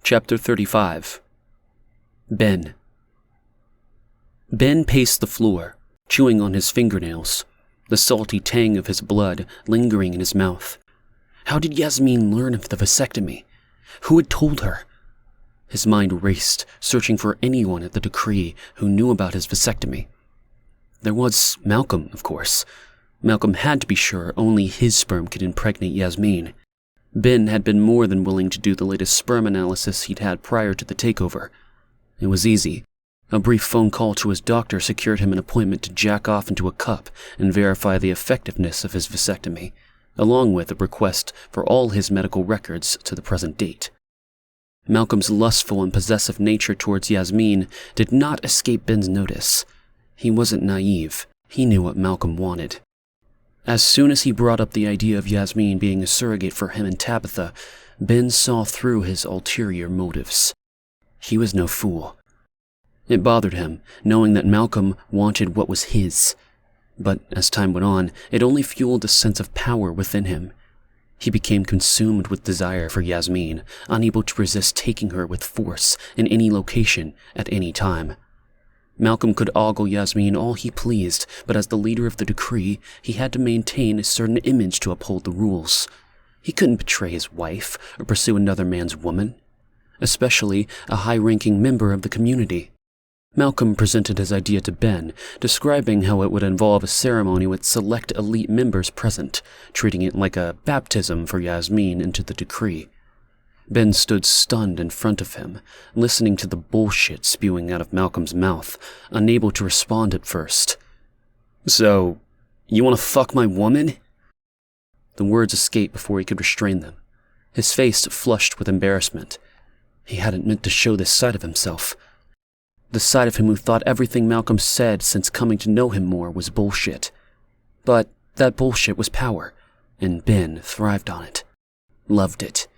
Chapter 35. Ben. Ben paced the floor, chewing on his fingernails, the salty tang of his blood lingering in his mouth. How did Yasmin learn of the vasectomy? Who had told her? His mind raced, searching for anyone at the decree who knew about his vasectomy. There was Malcolm, of course. Malcolm had to be sure only his sperm could impregnate Yasmin. Ben had been more than willing to do the latest sperm analysis he'd had prior to the takeover. It was easy. A brief phone call to his doctor secured him an appointment to jack off into a cup and verify the effectiveness of his vasectomy, along with a request for all his medical records to the present date. Malcolm's lustful and possessive nature towards Yasmin did not escape Ben's notice. He wasn't naive. He knew what Malcolm wanted. As soon as he brought up the idea of Yasmin being a surrogate for him and Tabitha, Ben saw through his ulterior motives. He was no fool. It bothered him, knowing that Malcolm wanted what was his. But as time went on, it only fueled a sense of power within him. He became consumed with desire for Yasmin, unable to resist taking her with force in any location at any time. Malcolm could ogle Yasmin all he pleased, but as the leader of the decree, he had to maintain a certain image to uphold the rules. He couldn't betray his wife or pursue another man's woman, especially a high-ranking member of the community. Malcolm presented his idea to Ben, describing how it would involve a ceremony with select elite members present, treating it like a baptism for Yasmin into the decree. Ben stood stunned in front of him, listening to the bullshit spewing out of Malcolm's mouth, unable to respond at first. "So, you want to fuck my woman?" The words escaped before he could restrain them. His face flushed with embarrassment. He hadn't meant to show this side of himself. The side of him who thought everything Malcolm said since coming to know him more was bullshit. But that bullshit was power, and Ben thrived on it. Loved it.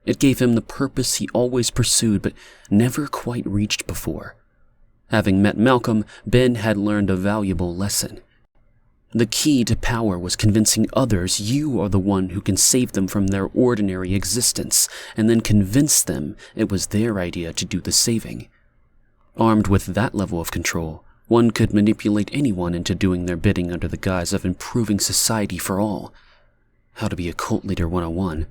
It gave him the purpose he always pursued but never quite reached before. Having met Malcolm, Ben had learned a valuable lesson. The key to power was convincing others you are the one who can save them from their ordinary existence, and then convince them it was their idea to do the saving. Armed with that level of control, one could manipulate anyone into doing their bidding under the guise of improving society for all. How to be a cult leader 101.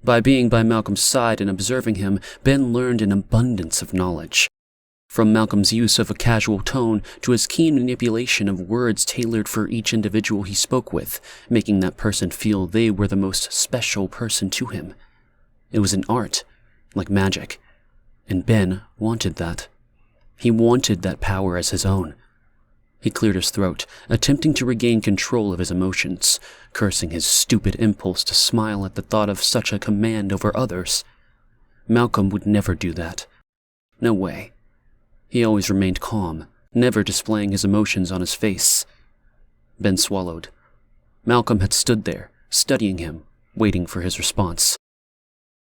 By being by Malcolm's side and observing him, Ben learned an abundance of knowledge. From Malcolm's use of a casual tone to his keen manipulation of words tailored for each individual he spoke with, making that person feel they were the most special person to him. It was an art, like magic, and Ben wanted that. He wanted that power as his own. He cleared his throat, attempting to regain control of his emotions, cursing his stupid impulse to smile at the thought of such a command over others. Malcolm would never do that. No way. He always remained calm, never displaying his emotions on his face. Ben swallowed. Malcolm had stood there, studying him, waiting for his response.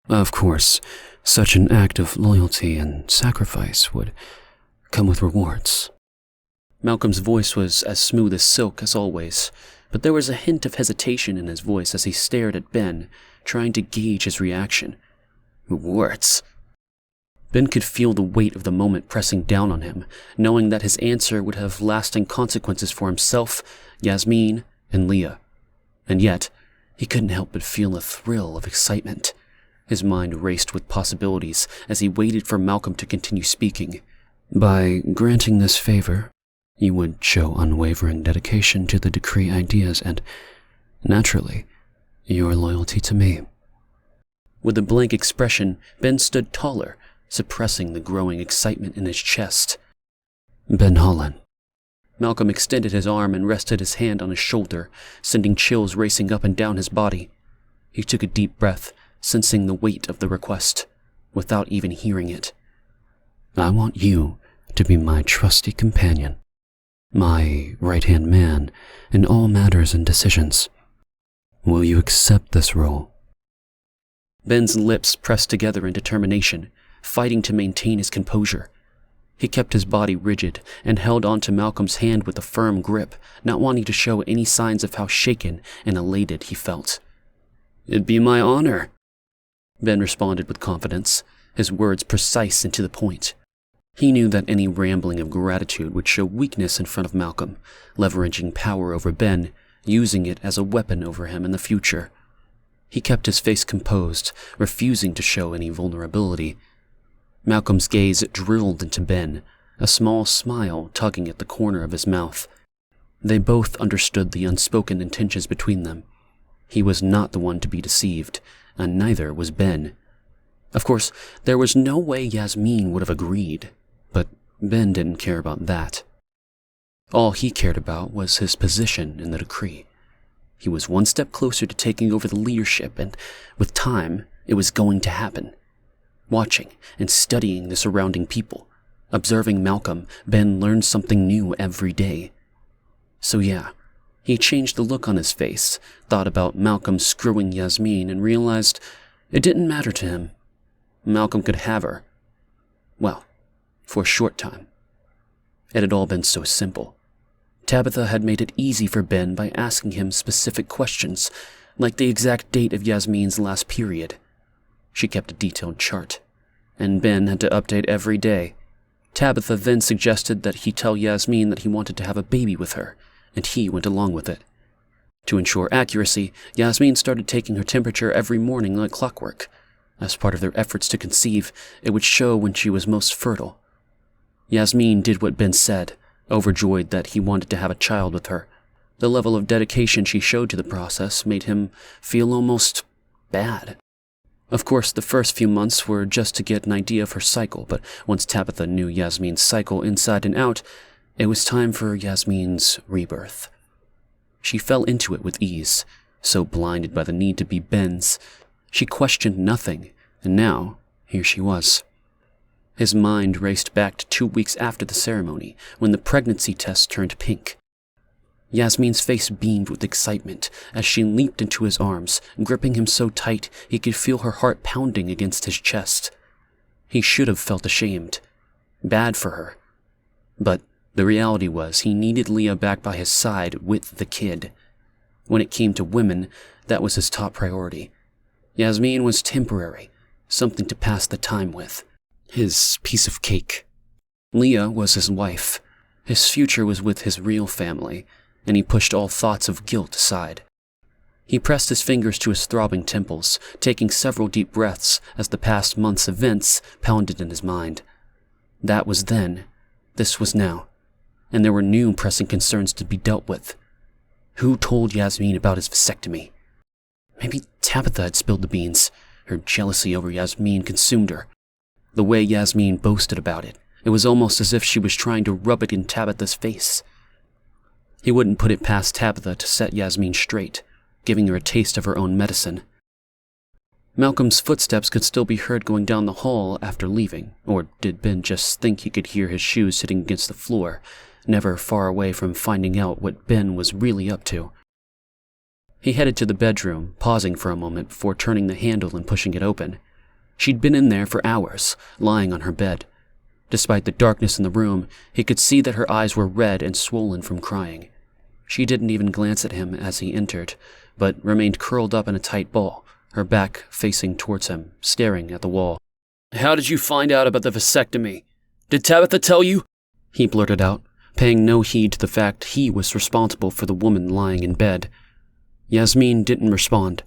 Of course, such an act of loyalty and sacrifice would come with rewards. Malcolm's voice was as smooth as silk as always, but there was a hint of hesitation in his voice as he stared at Ben, trying to gauge his reaction. Rewards? Ben could feel the weight of the moment pressing down on him, knowing that his answer would have lasting consequences for himself, Yasmin, and Leah. And yet, he couldn't help but feel a thrill of excitement. His mind raced with possibilities as he waited for Malcolm to continue speaking. By granting this favor, you would show unwavering dedication to the decree ideas and, naturally, your loyalty to me. With a blank expression, Ben stood taller, suppressing the growing excitement in his chest. Ben Holland. Malcolm extended his arm and rested his hand on his shoulder, sending chills racing up and down his body. He took a deep breath, sensing the weight of the request, without even hearing it. I want you to be my trusty companion, my right-hand man in all matters and decisions. Will you accept this role? Ben's lips pressed together in determination, fighting to maintain his composure. He kept his body rigid and held onto Malcolm's hand with a firm grip, not wanting to show any signs of how shaken and elated he felt. It'd be my honor, Ben responded with confidence, his words precise and to the point. He knew that any rambling of gratitude would show weakness in front of Malcolm, leveraging power over Ben, using it as a weapon over him in the future. He kept his face composed, refusing to show any vulnerability. Malcolm's gaze drilled into Ben, a small smile tugging at the corner of his mouth. They both understood the unspoken intentions between them. He was not the one to be deceived, and neither was Ben. Of course, there was no way Yasmin would have agreed, but Ben didn't care about that. All he cared about was his position in the decree. He was one step closer to taking over the leadership, and with time, it was going to happen. Watching and studying the surrounding people, observing Malcolm, Ben learned something new every day. So yeah, he changed the look on his face, thought about Malcolm screwing Yasmin, and realized it didn't matter to him. Malcolm could have her. Well, for a short time. It had all been so simple. Tabitha had made it easy for Ben by asking him specific questions, like the exact date of Yasmin's last period. She kept a detailed chart, and Ben had to update every day. Tabitha then suggested that he tell Yasmin that he wanted to have a baby with her, and he went along with it. To ensure accuracy, Yasmin started taking her temperature every morning like clockwork. As part of their efforts to conceive, it would show when she was most fertile. Yasmin did what Ben said, overjoyed that he wanted to have a child with her. The level of dedication she showed to the process made him feel almost bad. Of course, the first few months were just to get an idea of her cycle, but once Tabitha knew Yasmin's cycle inside and out, it was time for Yasmin's rebirth. She fell into it with ease, so blinded by the need to be Ben's. She questioned nothing, and now, here she was. His mind raced back to 2 weeks after the ceremony, when the pregnancy test turned pink. Yasmin's face beamed with excitement as she leaped into his arms, gripping him so tight he could feel her heart pounding against his chest. He should have felt ashamed. Bad for her. But the reality was he needed Leah back by his side with the kid. When it came to women, that was his top priority. Yasmin was temporary, something to pass the time with. His piece of cake. Leah was his wife. His future was with his real family, and he pushed all thoughts of guilt aside. He pressed his fingers to his throbbing temples, taking several deep breaths as the past month's events pounded in his mind. That was then. This was now. And there were new pressing concerns to be dealt with. Who told Yasmin about his vasectomy? Maybe Tabitha had spilled the beans. Her jealousy over Yasmin consumed her. The way Yasmin boasted about it, it was almost as if she was trying to rub it in Tabitha's face. He wouldn't put it past Tabitha to set Yasmin straight, giving her a taste of her own medicine. Malcolm's footsteps could still be heard going down the hall after leaving, or did Ben just think he could hear his shoes hitting against the floor, never far away from finding out what Ben was really up to? He headed to the bedroom, pausing for a moment before turning the handle and pushing it open. She'd been in there for hours, lying on her bed. Despite the darkness in the room, he could see that her eyes were red and swollen from crying. She didn't even glance at him as he entered, but remained curled up in a tight ball, her back facing towards him, staring at the wall. "How did you find out about the vasectomy? Did Tabitha tell you?" he blurted out, paying no heed to the fact he was responsible for the woman lying in bed. Yasmin didn't respond.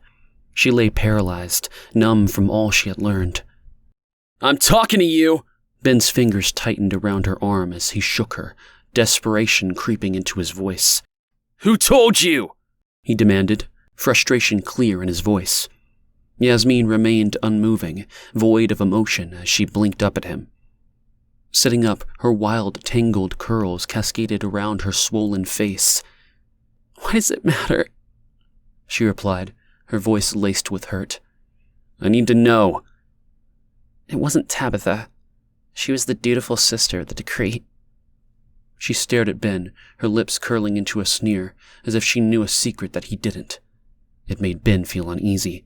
She lay paralyzed, numb from all she had learned. "I'm talking to you!" Ben's fingers tightened around her arm as he shook her, desperation creeping into his voice. "Who told you?" he demanded, frustration clear in his voice. Yasmin remained unmoving, void of emotion as she blinked up at him. Sitting up, her wild, tangled curls cascaded around her swollen face. "Why does it matter?" she replied, her voice laced with hurt. "I need to know." "It wasn't Tabitha. She was the dutiful sister of the decree." She stared at Ben, her lips curling into a sneer, as if she knew a secret that he didn't. It made Ben feel uneasy.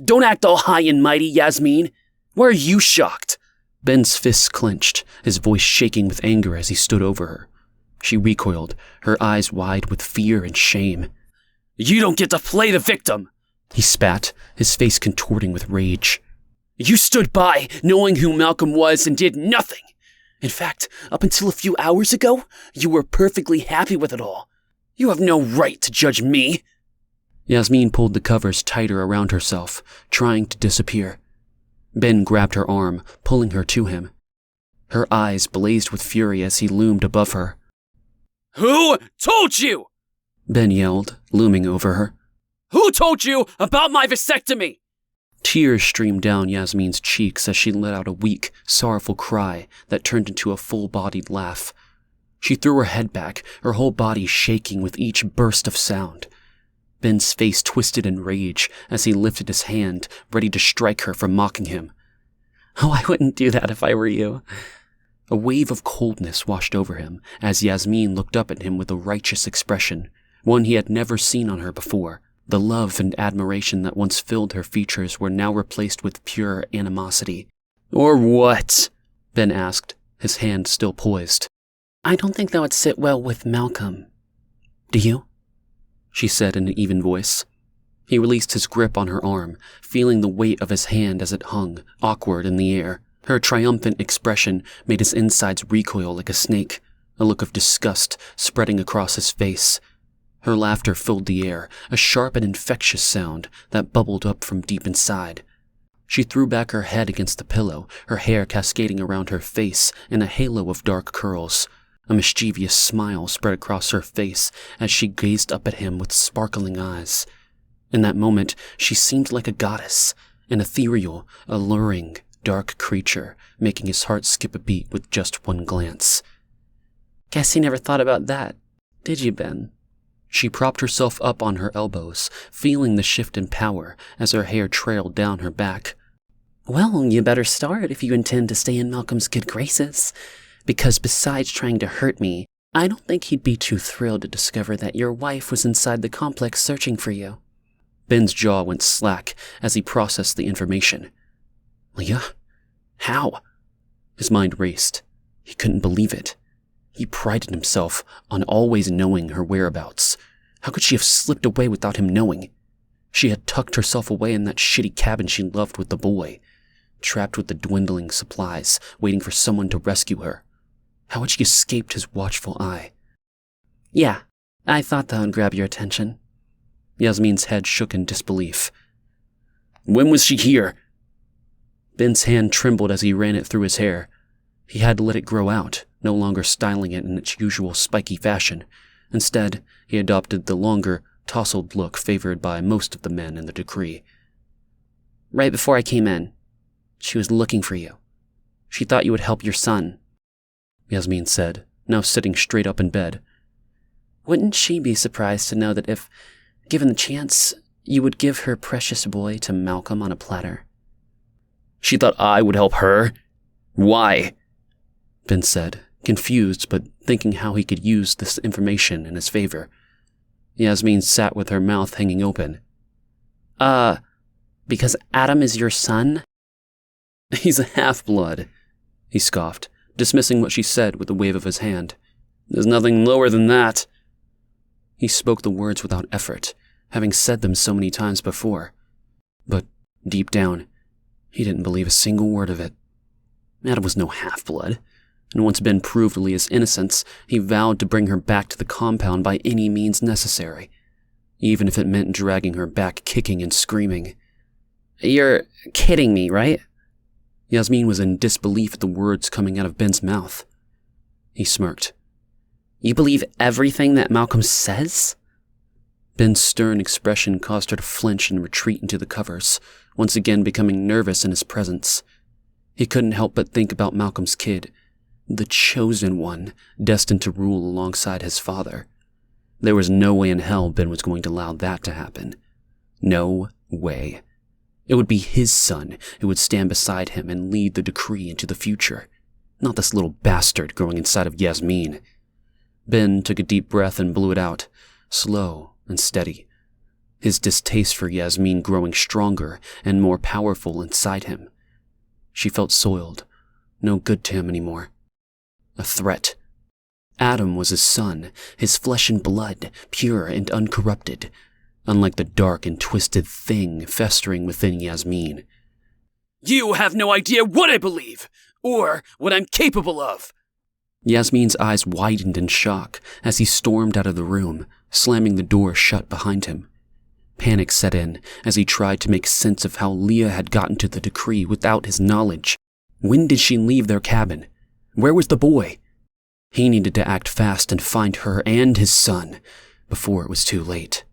"Don't act all high and mighty, Yasmin. Why are you shocked?" Ben's fists clenched, his voice shaking with anger as he stood over her. She recoiled, her eyes wide with fear and shame. "You don't get to play the victim!" he spat, his face contorting with rage. You stood by, knowing who Malcolm was, and did nothing. In fact, up until a few hours ago, you were perfectly happy with it all. You have no right to judge me." Yasmin pulled the covers tighter around herself, trying to disappear. Ben grabbed her arm, pulling her to him. Her eyes blazed with fury as he loomed above her. "Who told you?" Ben yelled, looming over her. "Who told you about my vasectomy?" Tears streamed down Yasmin's cheeks as she let out a weak, sorrowful cry that turned into a full-bodied laugh. She threw her head back, her whole body shaking with each burst of sound. Ben's face twisted in rage as he lifted his hand, ready to strike her for mocking him. "Oh, I wouldn't do that if I were you." A wave of coldness washed over him as Yasmin looked up at him with a righteous expression, one he had never seen on her before. The love and admiration that once filled her features were now replaced with pure animosity. "Or what?" Ben asked, his hand still poised. "I don't think that would sit well with Malcolm. Do you?" she said in an even voice. He released his grip on her arm, feeling the weight of his hand as it hung, awkward in the air. Her triumphant expression made his insides recoil like a snake, a look of disgust spreading across his face. Her laughter filled the air, a sharp and infectious sound that bubbled up from deep inside. She threw back her head against the pillow, her hair cascading around her face in a halo of dark curls. A mischievous smile spread across her face as she gazed up at him with sparkling eyes. In that moment, she seemed like a goddess, an ethereal, alluring, dark creature, making his heart skip a beat with just one glance. "Guess you never thought about that, did you, Ben?" She propped herself up on her elbows, feeling the shift in power as her hair trailed down her back. "Well, you better start if you intend to stay in Malcolm's good graces. Because besides trying to hurt me, I don't think he'd be too thrilled to discover that your wife was inside the complex searching for you." Ben's jaw went slack as he processed the information. "Leah? How?" His mind raced. He couldn't believe it. He prided himself on always knowing her whereabouts. How could she have slipped away without him knowing? She had tucked herself away in that shitty cabin she loved with the boy, trapped with the dwindling supplies, waiting for someone to rescue her. How had she escaped his watchful eye? "Yeah, I thought that would grab your attention." Yasmin's head shook in disbelief. "When was she here?" Ben's hand trembled as he ran it through his hair. He had to let it grow out, no longer styling it in its usual spiky fashion. Instead, he adopted the longer, tousled look favored by most of the men in the decree. "Right before I came in. She was looking for you. She thought you would help your son," Yasmin said, now sitting straight up in bed. "Wouldn't she be surprised to know that if, given the chance, you would give her precious boy to Malcolm on a platter?" "She thought I would help her? Why?" Ben said, confused but thinking how he could use this information in his favor. Yasmin sat with her mouth hanging open. Because Adam is your son?" "He's a half-blood," he scoffed, dismissing what she said with a wave of his hand. "There's nothing lower than that." He spoke the words without effort, having said them so many times before. But deep down, he didn't believe a single word of it. Adam was no half-blood, and once Ben proved Leah's innocence, he vowed to bring her back to the compound by any means necessary, even if it meant dragging her back kicking and screaming. "You're kidding me, right?" Yasmin was in disbelief at the words coming out of Ben's mouth. He smirked. "You believe everything that Malcolm says?" Ben's stern expression caused her to flinch and retreat into the covers, once again becoming nervous in his presence. He couldn't help but think about Malcolm's kid, the chosen one, destined to rule alongside his father. There was no way in hell Ben was going to allow that to happen. No way. It would be his son who would stand beside him and lead the decree into the future, not this little bastard growing inside of Yasmin. Ben took a deep breath and blew it out, slow and steady, his distaste for Yasmin growing stronger and more powerful inside him. She felt soiled, no good to him anymore. A threat. Adam was his son, his flesh and blood, pure and uncorrupted, unlike the dark and twisted thing festering within Yasmin. You have no idea what I believe, or what I'm capable of. Yasmin's eyes widened in shock as he stormed out of the room, slamming the door shut behind him. Panic set in as he tried to make sense of how Leah had gotten to the decree without his knowledge. When did she leave their cabin? Where was the boy? He needed to act fast and find her and his son before it was too late.